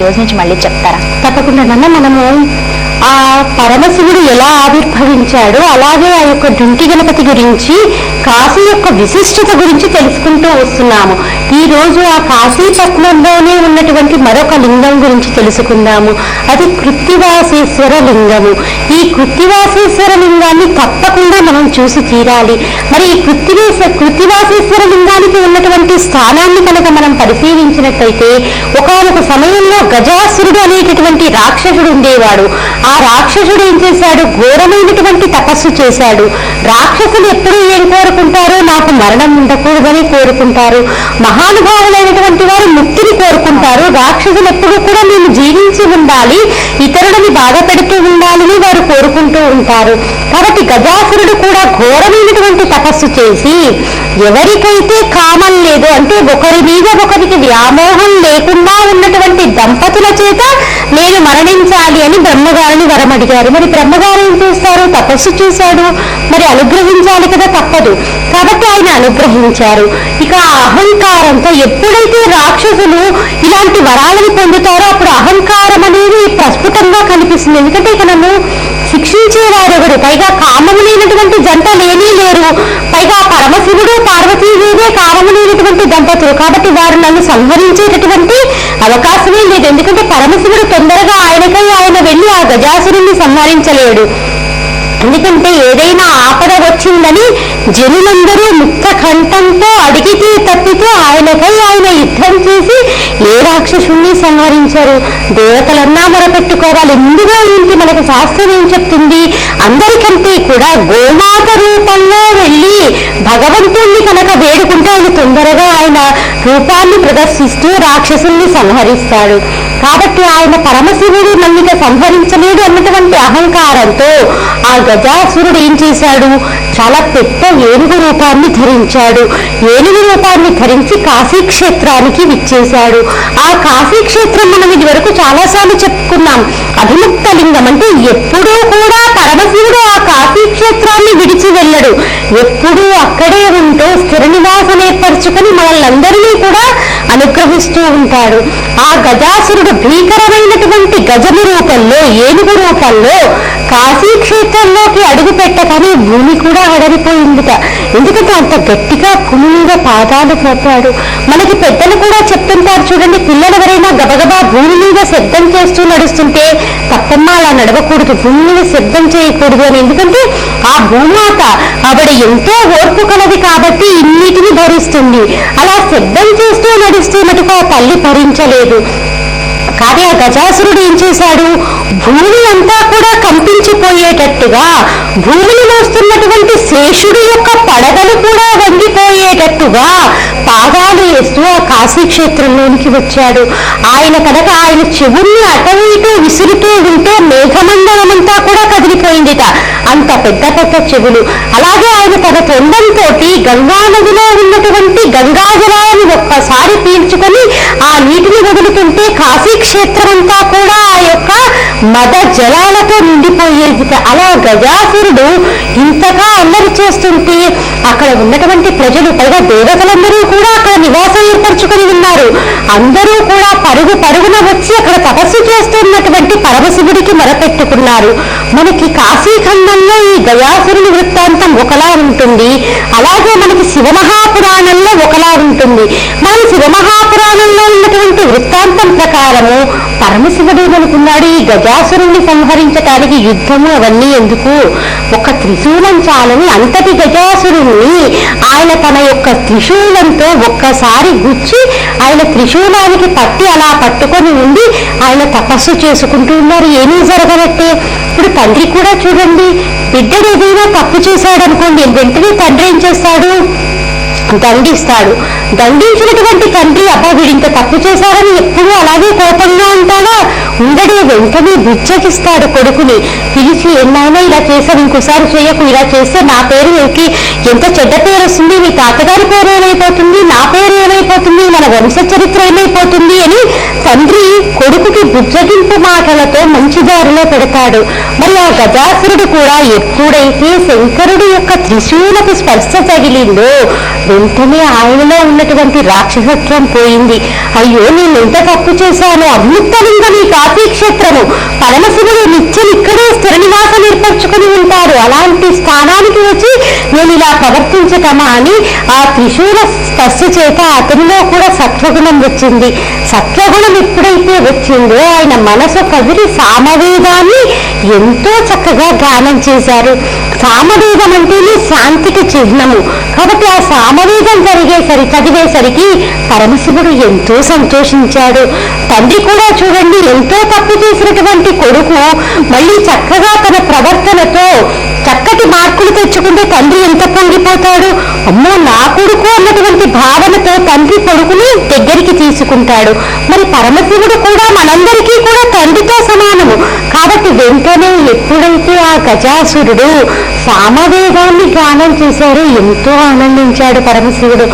రోజు నుంచి మళ్ళీ చెప్తారా? తప్పకుండా మనము ఆ పరమశివుడు ఎలా ఆవిర్భవించాడో అలాగే ఆ యొక్క దుంటి గణపతి గురించి, కాశీ యొక్క విశిష్టత గురించి తెలుసుకుంటూ వస్తున్నాము. ఈ రోజు ఆ కాశీపట్నంలోనే ఉన్నటువంటి మరొక లింగం గురించి తెలుసుకుందాము. అది కృత్తివాసేశ్వర లింగము. ఈ కృత్తివాసేశ్వర లింగాన్ని తప్పకుండా మనం చూసి తీరాలి. మరి ఈ కృత్తివాసేశ్వర లింగానికి ఉన్నటువంటి స్థానాన్ని కనుక మనం పరిశీలించినట్లయితే, ఒకానొక సమయంలో గజాసురుడు అనేటటువంటి రాక్షసుడు ఉండేవాడు. ఆ రాక్షసుడు ఏం చేశాడు? ఘోరమైనటువంటి తపస్సు చేశాడు. రాక్షసులు ఎప్పుడూ ఏం కోరుకుంటారు? నాకు మరణం ఉండకూడదని కోరుకుంటారు. మహానుభావులైనటువంటి వారు ముక్తిని కోరుకుంటారు. రాక్షసులు ఎప్పుడూ కూడా నేను జీవించి ఉండాలి, ఇతరులని బాధ పెడుతూ ఉండాలని వారు కోరుకుంటూ ఉంటారు. కాబట్టి గజాసురుడు కూడా ఘోరమైనటువంటి తపస్సు చేసి, ఎవరికైతే కామం లేదు, అంటే ఒకరి మీద ఒకరికి వ్యామోహం లేకుండా ఉన్నటువంటి దంపతుల చేత నేను మరణించాలి అని బ్రహ్మగారిని వరం అడిగారు. మరి బ్రహ్మగారు ఏం చేస్తారు? తపస్సు చేశాడు, మరి అనుగ్రహించాలి కదా, తప్పదు. కాబట్టి ఆయన అనుగ్రహించారు. ఇక అహంకారంతో ఎప్పుడైతే రాక్షసులు ఇలాంటి వరాలను పొందుతారో అప్పుడు అహంకారం అనేది ప్రస్ఫుటంగా కనిపిస్తుంది. ఎందుకంటే ఇక నన్ను శిక్షించేవారెవరు? పైగా కామము లేనటువంటి జంట లేరు. పైగా పరమశివుడు పార్వతీదేవే కామము లేనటువంటి దంపతులు. కాబట్టి వారు నన్ను సంహరించేటటువంటి అవకాశమే లేదు. ఎందుకంటే పరమశివుడు తొందరగా ఆయన వెళ్ళి ఆ గజాసురుణ్ణి సంహరించలేడు. ఎందుకంటే ఏదైనా ఆపద వచ్చిందని జనులందరూ ముక్త కంఠంతో అడిగితే తప్పితే ఆయనకై ఆయన యుద్ధం చేసి ఏ రాక్షసుణ్ణి సంహరించరు. దేవతలన్నా మొరపెట్టుకోవాలి. ముందుగా ఏంటి మనకి శాస్త్రం ఏం చెప్తుంది? అందరికంటే కూడా గోమాత రూపంలో వెళ్ళి భగవంతుణ్ణి కనుక వేడుకుంటే ఆయన తొందరగా ఆయన రూపాన్ని ప్రదర్శిస్తూ రాక్షసుల్ని సంహరిస్తాడు. కాబట్టి ఆయన పరమశివుడు నన్నిక సంహరించలేడు అన్నటువంటి అహంకారంతో ఆ గజాసురుడు ఏం చేశాడు? చాలా పెద్ద ఏనుగు రూపాన్ని ధరించాడు. ఏనుగు రూపాన్ని ధరించి కాశీక్షేత్రానికి విచ్చేశాడు. ఆ కాశీక్షేత్రం మనం ఇది వరకు చాలాసార్లు చెప్పుకున్నాం. అభిముక్త లింగం అంటే ఎప్పుడూ కూడా పరమశివుడు ఆ కాశీక్షేత్రాన్ని విడిచి వెళ్ళడు. ఎప్పుడూ అక్కడే ఉంటూ స్థిర నివాసం ఏర్పరచుకొని మనల్నందరినీ కూడా అనుగ్రహిస్తూ ఉంటాడు. ఆ గజాసురుడు భీకరమైనటువంటి గజము రూపంలో, ఏనుగు రూపంలో కాశీక్షేత్రంలోకి అడుగు పెట్టగానే భూమి కూడా అడగిపోయిందిట. ఎందుకంటే అంత గట్టిగా భూమి మీద పాదాలు పోతాడు. మనకి పెద్దలు కూడా చెప్తుంటారు చూడండి, పిల్లలు ఎవరైనా గబగబా భూమి మీద శబ్దం చేస్తూ నడుస్తుంటే తప్పమ్మ అలా నడవకూడదు, భూమి మీద శబ్దం చేయకూడదు అని. ఎందుకంటే ఆ భూమాత ఆవిడ ఎంతో ఓర్పు కలది కాబట్టి ఇన్నిటిని భరిస్తుంది. అలా శబ్దం చేస్తూ నడుస్తున్నట్టుగా ఆ తల్లి భరించలేదు. కానీ ఆ గజాసురుడు ఏం చేశాడు? భూమి అంతా కూడా కంపించిపోయేటట్టుగా, భూమిని మోస్తున్నటువంటి శేషుడు యొక్క పడగలు కూడా వంగిపోయేటట్టుగా పాదాలు వేస్తూ ఆ కాశీక్షేత్రంలోనికి వచ్చాడు. ఆయన కనుక ఆయన చెవుల్ని అటు ఇటు విసురుతూ ఉంటే మేఘమండలమంతా కూడా కదిలిపోయిందిట. అంత పెద్ద పెద్ద చెవులు. అలాగే ఆయన తన తొండంతో గంగా నదిలో ఉన్నటువంటి గంగాజలాన్ని ఒక్కసారి పీల్చుకొని ఆ నీటిని వదులుతుంటే కాశీక్షేత్రం అంతా కూడా ఆ యొక్క మద జలాలతో నిండిపోయేది. అలా గజాసురుడు ఇంతగా అల్లరి చేస్తుంటే అక్కడ ఉన్నటువంటి ప్రజలు, పైగా దేవతలందరూ కూడా అక్కడ నివాసం ఏర్పరచుకొని ఉన్నారు. అందరూ కూడా పరుగున వచ్చి అక్కడ తపస్సు చేస్తున్నటువంటి పరమశివుడికి మొరపెట్టుకున్నారు. మనకి కాశీఖండంలో ఈ గజాసురుని వృత్తాంతం ఒకలా ఉంటుంది, అలాగే మనకి శివమహాపురాణంలో ఒకలా ఉంటుంది. మన శివమహాపురాణంలో ఉన్నటువంటి వృత్తాంతం ప్రకారము పరమశివుడు అనుకున్నాడు, ఈ గజాసురుణ్ణి సంహరించడానికి యుద్ధము అవన్నీ ఎందుకు, ఒక త్రిశూలం చాలని అంతటి గజాసురుణ్ణి ఆయన తన యొక్క త్రిశూలంతో ఒక్కసారి గుచ్చి ఆయన త్రిశూలానికి పట్టి అలా పట్టుకొని ఉండి ఆయన తపస్సు చేసుకుంటూ ఉన్నారు. ఏమీ జరగనట్టే. ఇప్పుడు తండ్రి కూడా చూడండి, బిడ్డడు ఏదైనా తప్పు చేశాడనుకోండి, వెంటనే తండ్రి ఏం చేస్తాడు? దండిస్తాడు. దండించినటువంటి తండ్రి అబ్బా వీడింత తప్పు చేశారని ఎప్పుడూ అలాగే కోపంగా ఉంటాడా? ఉండడే. వెంటనే బిచ్చకిస్తాడు కొడుకుని పిలిచి, ఎన్నైనా ఇలా చేశావు, ఇంకోసారి చేయకు, ఇలా చేస్తే నా పేరు ఎంత చెడ్డ పేరు వస్తుంది, మీ తాతగారి పేరు ఏమైపోతుంది, నా పేరు ఏమైపోతుంది, మన వంశ చరిత్ర ఏమైపోతుంది అని తండ్రి కొడుకుకి చక్కటి బుజ్జగింపు మాటలతో మంచి దారిలో పెడతాడు. మరి ఆ గజాసురుడు కూడా ఎప్పుడైతే శంకరుడి యొక్క త్రిశూలపు స్పర్శ తగిలిందో వెంటనే ఆయనలో ఉన్నటువంటి రాక్షసత్వం పోయింది. అయ్యో, నేను ఎంత తప్పు చేశాను, అభ్యుక్తలింగం ఈ కాశీక్షేత్రము, పరమశివుడు నిత్యం ఇక్కడే స్థిర నివాసం ఏర్పరచుకుని ఉంటారు, అలాంటి స్థానానికి వచ్చి నేను ఇలా ప్రవర్తించటమా అని ఆ త్రిశూల స్పర్శ చేత అతనిలో కూడా సత్వగుణం వచ్చింది. సత్వగుణం ఎప్పుడైతే వచ్చిందో ఆయన మనసు కదిలి సామవేదాన్ని ఎంతో చక్కగా గానం చేశారు. సామవేదం అంటేనే శాంతికి చిహ్నము కాబట్టి ఆ సామవేదం చదివేసరికి పరమశివుడు ఎంతో సంతోషించాడు. తండ్రి కూడా చూడండి, ఎంతో తప్పు చేసినటువంటి కొడుకు మళ్ళీ చక్కగా తన ప్రవర్తనతో చక్కటి మార్కులు తెచ్చుకుంటే తండ్రి ఎంత పొంగిపోతాడు. అమ్మో, నా కొడుకు అన్నటువంటి భావనతో తండ్రి కొడుకుని దగ్గరికి తీసుకుంటాడు. మరి పరమశివుడు కూడా మనందరికీ కూడా తండ్రితో సమానము కాబట్టి వెంటనే ఎప్పుడైతే ఆ గజాసురుడు సామవేదాన్ని గానం చేశారో ఎంతో ఆనందించాడు పరమశివుడు.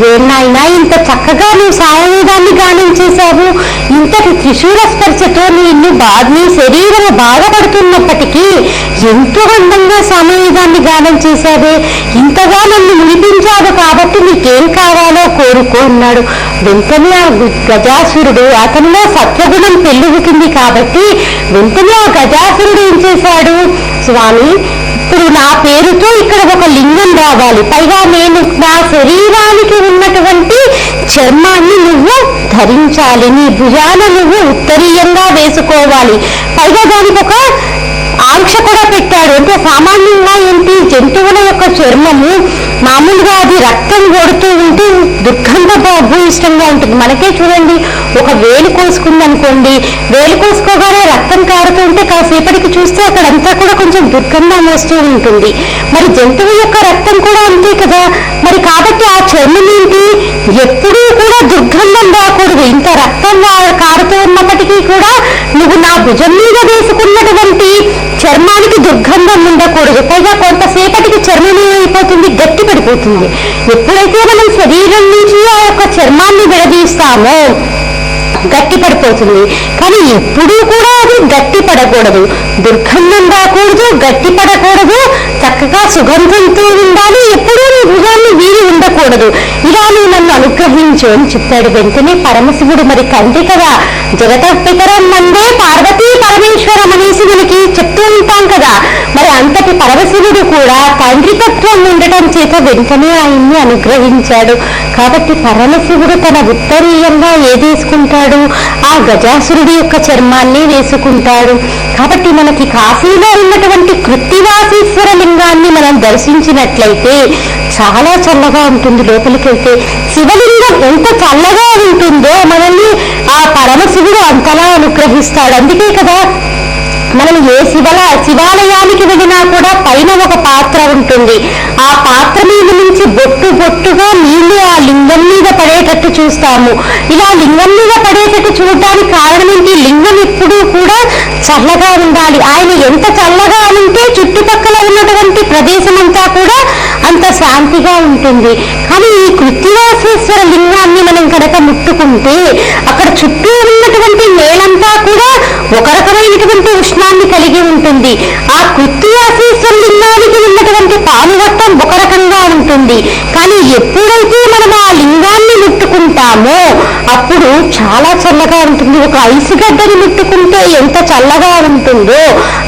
ఏనాయనా, ఇంత చక్కగా నువ్వు సామవేదాన్ని గానం చేశావు, ఇంతటి త్రిశూల స్పర్శతో నీ శరీరం బాధపడుతున్నప్పటికీ ఎంతో అందంగా సామవేదాన్ని గానం చేశావే, ఇంతగా నన్ను మునిపించావు కాబట్టి నీకేం కావాలో కోరుకో అన్నాడు. వెంటనే ఆ గజాసురుడు, అతనిలో సత్వగుణం పెళ్ళుగుతుంది కాబట్టి వెంటనే ఆ గజాసురుడు ఏం చేశాడు, స్వామి ఇప్పుడు నా పేరుతో ఇక్కడ ఒక లింగం రావాలి, పైగా నేను నా శరీరానికి ఉన్నటువంటి చర్మాన్ని నువ్వు ధరించాలి, నీ భుజాన నువ్వు ఉత్తరీయంగా వేసుకోవాలి, పైగా దానికి ఒక ఆంక్ష కూడా పెట్టాడు. అంటే సామాన్యంగా ఏంటి, జంతువుల యొక్క చర్మము మామూలుగా అది రక్తం కొడుతూ ఉంటే దుర్గంధ భూయిష్టంగా ఉంటుంది. మనకే చూడండి, ఒక వేలు కోసుకుందనుకోండి, వేలు కోసుకోగానే రక్తం కారుతూ ఉంటే కాసేపటికి చూస్తే అక్కడంతా కూడా కొంచెం దుర్గంధం వస్తూ ఉంటుంది. మరి జంతువు యొక్క రక్తం కూడా అంతే కదా. మరి కాబట్టి ఆ చర్మం ఏంటి, ఎప్పుడూ కూడా దుర్గంధం రాకూడదు. ఇంత రక్తం కారుతూ ఉన్నప్పటికీ కూడా నువ్వు నా భుజం మీద వేసుకున్నటువంటి చర్మానికి దుర్గంధం ఉండకూడదు. పైగా కొంతసేపటికి చర్మం ఏమైపోతుంది, గట్టి పడిపోతుంది. ఎప్పుడైతే మనం శరీరం నుంచి ఆ యొక్క చర్మాన్ని విడదీస్తామో గట్టి పడిపోతుంది. కానీ ఎప్పుడూ కూడా అది గట్టి పడకూడదు, దుర్గంధం రాకూడదు, గట్టి పడకూడదు, చక్కగా సుగంధంతో ఉండాలి, ఎప్పుడూ నీ భుజాన్ని వీరి ఉండకూడదు. ఇలా నువ్వు నన్ను అనుగ్రహించు అని చెప్పాడు. వెంటనే పరమశివుడు, మరి తండ్రి కదా, జగతపితరం మందే పార్వతీ పరమేశ్వరం అనేసి మనకి చెప్తూ ఉంటాం కదా, మరి అంతటి పరమశివుడు కూడా తండ్రితత్వం ఉండటం చేత వెంటనే ఆయన్ని అనుగ్రహించాడు. కాబట్టి పరమశివుడు తన ఉత్తరీయంగా ఏదేసుకుంటాడు, ఆ గజాసురుడి యొక్క చర్మాన్ని వేసుకుంటాడు. కాబట్టి మనకి కాశీలో ఉన్నటువంటి కృత్తివాసీశ్వర లింగాన్ని మనం దర్శించినట్లయితే చాలా చల్లగా ఉంటుంది. లోపలికి వెళ్తే శివలింగం ఎంత చల్లగా ఉంటుందో మనల్ని ఆ పరమశివుడు అంతలా అనుగ్రహిస్తాడు. అందుకే కదా మనం ఏ శివాలయానికి వెళ్ళినా కూడా పైన ఒక పాత్ర ఉంటుంది, ఆ పాత్ర మీద నుంచి బొట్టు బొట్టుగా నీళ్లు ఆ లింగం మీద పడేటట్టు చూస్తాము. ఇలా లింగం మీద పడేటట్టు చూడడానికి కారణం ఏంటి, లింగం ఎప్పుడూ కూడా చల్లగా ఉండాలి. ఆయన ఎంత చల్లగా ఉంటే చుట్టుపక్కల ఉన్నటువంటి ప్రదేశం అంతా కూడా అంత శాంతిగా ఉంటుంది. కానీ ఈ కృత్తివాసేశ్వర లింగాన్ని మనం కనుక ముట్టుకుంటే అక్కడ చుట్టూ ఉన్నటువంటి నేలంతా కూడా ఒక రకమైనటువంటి ఉష్ణాన్ని కలిగి ఉంటుంది. ఆ కృత్తివాసేశ్వర లింగానికి ఉన్నటువంటి పానువట్టం ఒక రకంగా ఉంటుంది. కానీ ఎప్పుడైతే మనం ఆ లింగాన్ని ముట్టుకుంటామో అప్పుడు చాలా చల్లగా ఉంటుంది. ఒక ఐసుగడ్డని ముట్టుకుంటే ఎంత చల్లగా ఉంటుందో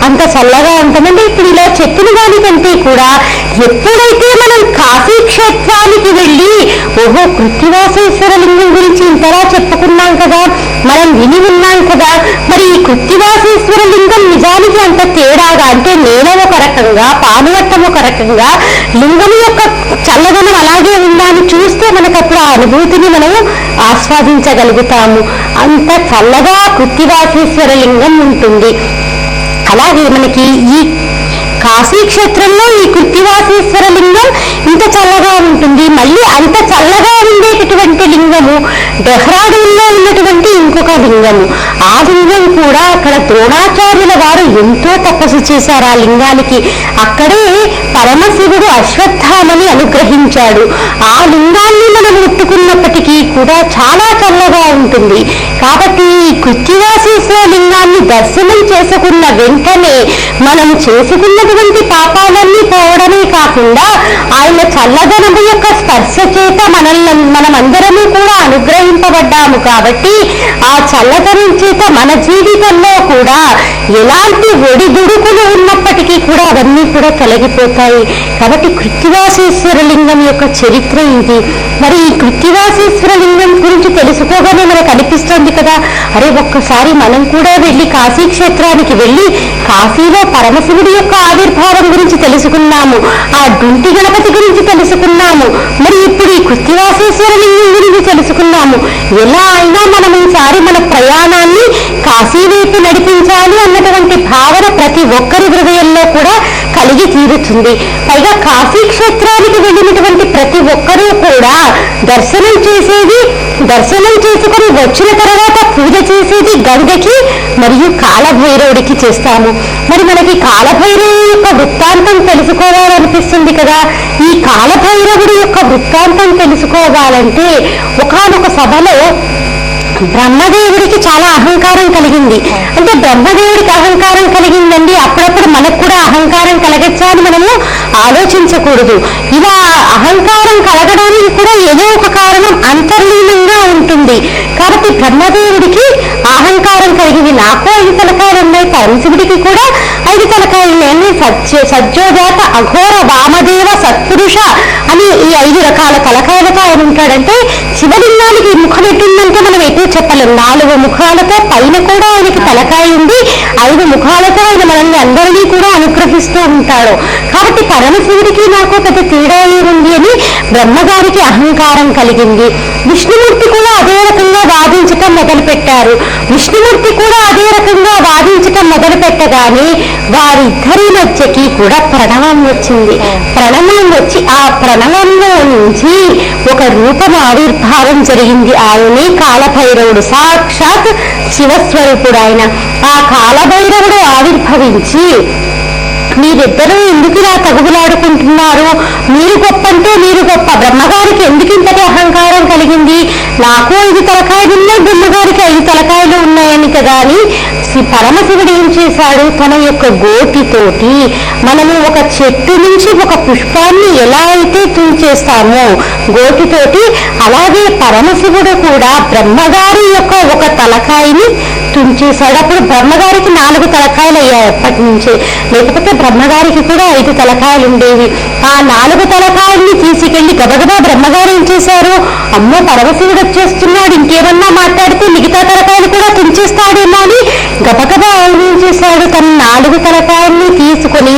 అంత చల్లగా ఉంటుందంటే ఇప్పుడు ఇలా చెప్పిన దానికంటే కూడా ఎప్పుడైతే మనం కాశీ క్షేత్రానికి వెళ్ళి ఓహో కృత్తివాసేశ్వర లింగం గురించి ఇంతలా చెప్పుకున్నాం కదా, మనం విని ఉన్నాం కదా, మరి ఈ కృత్తివాసేశ్వర లింగం నిజానికి అంత తేడాగా, అంటే నేల ఒక రకంగా, పానువట్టం ఒక రకంగా, లింగం యొక్క చల్లదనం అలాగే ఉందా అని చూస్తే మనకు అప్పుడు ఆ అనుభూతిని మనము ఆస్వాదించగలుగుతాము. అంత చల్లగా కృత్తివాసేశ్వర లింగం ఉంటుంది. అలాగే మనకి ఈ కాశీ క్షేత్రంలో ఈ కృత్తివాసేశ్వర లింగం ఇంత చల్లగా ఉంటుంది. మళ్ళీ అంత చల్లగా ఉండేటటువంటి లింగము డెహ్రాడూన్లో ఉన్నటువంటి ఇంకొక లింగము. ఆ లింగం కూడా అక్కడ ద్రోణాచార్యుల వారు ఎంతో తపస్సు చేశారు ఆ లింగానికి. అక్కడే పరమశివుడు అశ్వత్థామని అనుగ్రహించాడు. ఆ లింగాన్ని మనం ముట్టుకున్నప్పటికీ కూడా చాలా చల్లగా ఉంటుంది. కాబట్టి ఈ కృత్తివాసేశ్వర లింగాన్ని దర్శనం చేసుకున్న వెంటనే మనం చేసుకున్నటువంటి పాపాలన్నీ పోవడమే కాకుండా ఆయన చల్లదనము యొక్క స్పర్శ చేత మనమందరము కూడా అనుగ్రహింపబడ్డాము. కాబట్టి ఆ చల్లదనం చేత మన జీవితంలో కూడా ఎలాంటి ఒడిదుడుకులు ఉన్నప్పటికీ కూడా అవన్నీ కూడా తొలగిపోతాయి. కాబట్టి కృత్తివాసేశ్వర లింగం యొక్క చరిత్ర ఇది. మరి ఈ కృత్తివాసేశ్వర లింగం గురించి తెలుసుకోగానే మనకు అనిపిస్తుంది కదా, అరే ఒక్కసారి మనం కూడా వెళ్ళి కాశీ క్షేత్రానికి వెళ్ళి కాశీలో పరమశివుడి యొక్క ఆవిర్భావం గురించి తెలుసుకున్నాము, ఆ డుంటి గణపతి గురించి తెలుసుకున్నాము, మరి ఇప్పుడు ఈ కృత్తివాసేశ్వర లింగం గురించి తెలుసుకున్నాము. ఎలా అయినా మనం ఈసారి మన ప్రయాణాన్ని కాశీ వైపు నడిపించాలి అన్నటువంటి భావన ప్రతి ఒక్కరి హృదయంలో కూడా కలిగి తీరుతుంది. పైగా కాశీ క్షేత్రానికి వెళ్ళినటువంటి ప్రతి ఒక్కరూ కూడా దర్శనం చేసుకుని వచ్చిన తర్వాత పూజ చేసేది గంగకి మరియు కాలభైరవుడికి చేస్తాము. మరి మనకి కాలభైరవుడి యొక్క వృత్తాంతం తెలుసుకోవాలనిపిస్తుంది కదా. ఈ కాలభైరవుడి యొక్క వృత్తాంతం తెలుసుకోవాలంటే ఒకానొక సభలో బ్రహ్మదేవుడికి చాలా అహంకారం కలిగింది. అంటే బ్రహ్మదేవుడికి అహంకారం కలిగిందండి, అప్పుడప్పుడు మనకు కూడా అహంకారం కలగచ్చా అని మనము ఆలోచించకూడదు. ఇలా అహంకారం కలగడానికి కూడా ఏదో ఒక కారణం అంతర్లీనంగా ఉంటుంది. కాబట్టి బ్రహ్మదేవుడికి అహంకారం కలిగింది. నాకు 5 తలకాయలు ఉన్నాయి, పరమశివుడికి కూడా 5 తలకాయలు ఉన్నాయి. సజ్జోజాత అఘోర వామదేవ సత్పురుష అని ఈ 5 రకాల తలకాయలతో ఆయన ఉంటాడంటే శివలింగానికి ముఖం ఎట్టుందంటే మనం ఎటు చెప్పలేం. 4 ముఖాలతో పైన కూడా ఆయనకి తలకాయ ఉంది, 5 ముఖాలతో ఆయన మనల్ని అందరినీ కూడా అనుగ్రహిస్తూ ఉంటాడు. కాబట్టి పరమశివుడికి నాకు పెద్ద తేడా ఏముంది అని బ్రహ్మగారికి అహంకారం కలిగింది. విష్ణుమూర్తి కూడా అదే రకంగా వాదించటం మొదలుపెట్టారు. విష్ణుమూర్తి కూడా అదే రకంగా వాదించటం మొదలు పెట్టగానే వారిద్దరి మధ్యకి కూడా ప్రణవం వచ్చింది. ప్రణవం వచ్చి ఆ ప్రణవంలో నుంచి ఒక రూపం ఆవిర్భావం జరిగింది. ఆయనే కాలభైరవుడు, సాక్షాత్ శివస్వరూపుడు ఆయన. ఆ కాలభైరవుడు ఆవిర్భవించి మీరిద్దరూ ఎందుకు ఇలా తగులాడుకుంటున్నారు, మీరు గొప్ప అంటే మీరు గొప్ప, బ్రహ్మగారికి ఎందుకు ఇంతటి అహంకారం కలిగింది, నాకు 5 తలకాయలు ఉన్నాయి, బ్రహ్మగారికి 5 తలకాయలు ఉన్నాయని కదా అని పరమశివుడు ఏం చేశాడు, తన యొక్క గోటితోటి మనము ఒక చెట్టు నుంచి ఒక పుష్పాన్ని ఎలా అయితే తుంచేస్తామో గోటితోటి, అలాగే పరమశివుడు కూడా బ్రహ్మగారి యొక్క ఒక తలకాయని తుంచేశాడు. అప్పుడు బ్రహ్మగారికి 4 తలకాయలు అయ్యాయి ఎప్పటి నుంచే, లేకపోతే బ్రహ్మగారికి కూడా 5 తలకాయలు ఉండేవి. ఆ 4 తలకాయల్ని తీసుకెళ్లి గబగబా బ్రహ్మగారు ఏం చేశారు, అమ్మో పరమశివుడు వచ్చేస్తున్నాడు, ఇంకేమన్నా మాట్లాడితే మిగతా తలకాయలు కూడా తుంచేస్తాడేమో అని గబగబా ఆయన ఏం చేశాడు, తన 4 తలకాయల్ని తీసుకుని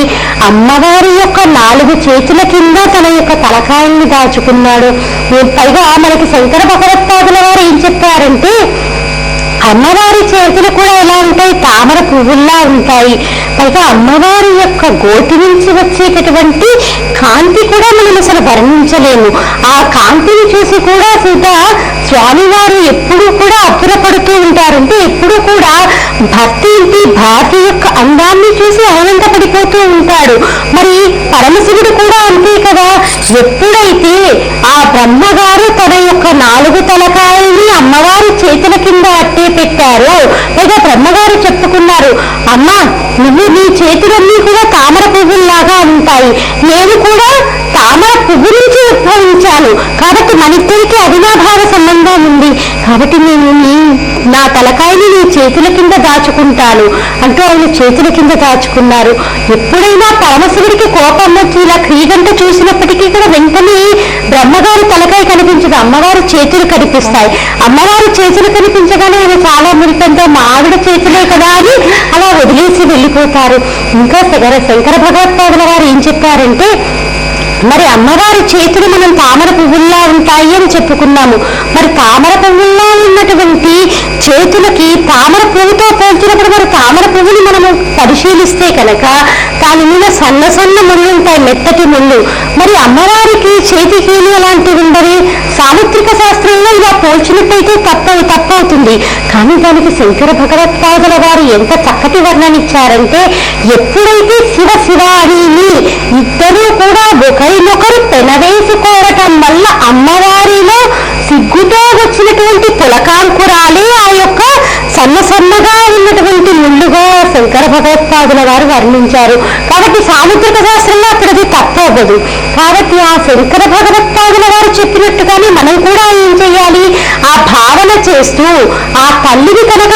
అమ్మవారి యొక్క 4 చేతుల కింద తన యొక్క తలకాయల్ని దాచుకున్నాడు. పైగా మనకి శంకర భగవత్పాదుల వారు ఏం చెప్పారంటే, అమ్మవారి చేతులు కూడా ఎలా ఉంటాయి, తామర పువ్వుల్లా ఉంటాయి. పైగా అమ్మవారి యొక్క గోటి నుంచి వచ్చేటటువంటి కాంతి కూడా మనం అసలు వర్ణించలేము. ఆ కాంతిని చూసి కూడా సీత స్వామివారు ఎప్పుడూ కూడా అబ్బురపడుతూ ఉంటారంటే, ఎప్పుడూ కూడా భారతి యొక్క అందాన్ని చూసి ఆనందపడిపోతూ ఉంటాడు. మరి పరమశివుడు కూడా అంతే కదా. ఎప్పుడైతే ఆ బ్రహ్మగారు తన యొక్క 4 తలకాయల్ని అమ్మవారి చేతుల కింద అట్టే పెట్టారు, పైగా బ్రహ్మగారు చెప్పుకున్నారు, అమ్మ నువ్వు నీ చేతులన్నీ కూడా తామర పువ్వుల్లాగా ఉంటాయి, నేను కూడా తామర పువ్వు నుంచి ఉద్భవించాను, కాబట్టి మనిద్దరికి అవినాభావ సంబంధం ఉంది, కాబట్టి నేను నా తలకాయని నీ చేతుల కింద దాచుకుంటాను అంటూ ఆయన చేతుల కింద దాచుకున్నారు. ఎప్పుడైనా పరమశివుడికి కోపం వచ్చి ఇలా క్రీగంట చూసినప్పటికీ కూడా వెంటనే బ్రహ్మగారి తలకాయ కనిపించదు, అమ్మవారి చేతులు కనిపిస్తాయి. అమ్మవారి చేతులు కనిపించగానే ఆయన చాలా మురికంతో మా ఆవిడ చేతులే కదా అని అలా వదిలేసి వెళ్ళిపోతారు. ఇంకా శంకర భగవత్పాదుల వారు ఏం చెప్పారంటే, మరి అమ్మవారి చేతులు మనం తామర పువ్వుల్లా ఉంటాయి అని చెప్పుకున్నాము. మరి తామర పువ్వుల్లా ఉన్నటువంటి చేతులకి తామర పువ్వుతో పోల్చినప్పుడు మరి తామర పువ్వుని మనము పరిశీలిస్తే కనుక దాని మీద సన్న సన్న ముళ్ళు ఉంటాయి, మెత్తటి ముళ్ళు. మరి అమ్మవారికి చేతికీలు అలాంటివి ఉండవి. సాముద్రిక శాస్త్రంలో ఇలా పోల్చినట్టయితే తప్పవుతుంది. కానీ దానికి శంకర భగవత్పాదుల వారు ఎంత చక్కటి వర్ణనిచ్చారంటే, ఎప్పుడైతే శివ శివ అని ఇద్దరూ కూడా ఒకరినొకరు పెనవేసుకోవటం వల్ల అమ్మవారిలో సిగ్గుతో వచ్చినటువంటి పులకాంకురాలే ఆ యొక్క సన్నగా ఉన్నటువంటి ముళ్ళుగా శంకర భగవత్పాదుల వారు వర్ణించారు. కాబట్టి సాముద్రిక శాస్త్రంలో అక్కడ అది తప్పవ్వదు. కాబట్టి ఆ శంకర భగవత్పాదుల వారు చెప్పినట్టుగానే మనం కూడా ఏం చేయాలి, ఆ భావన చేస్తూ ఆ తల్లిని కనుక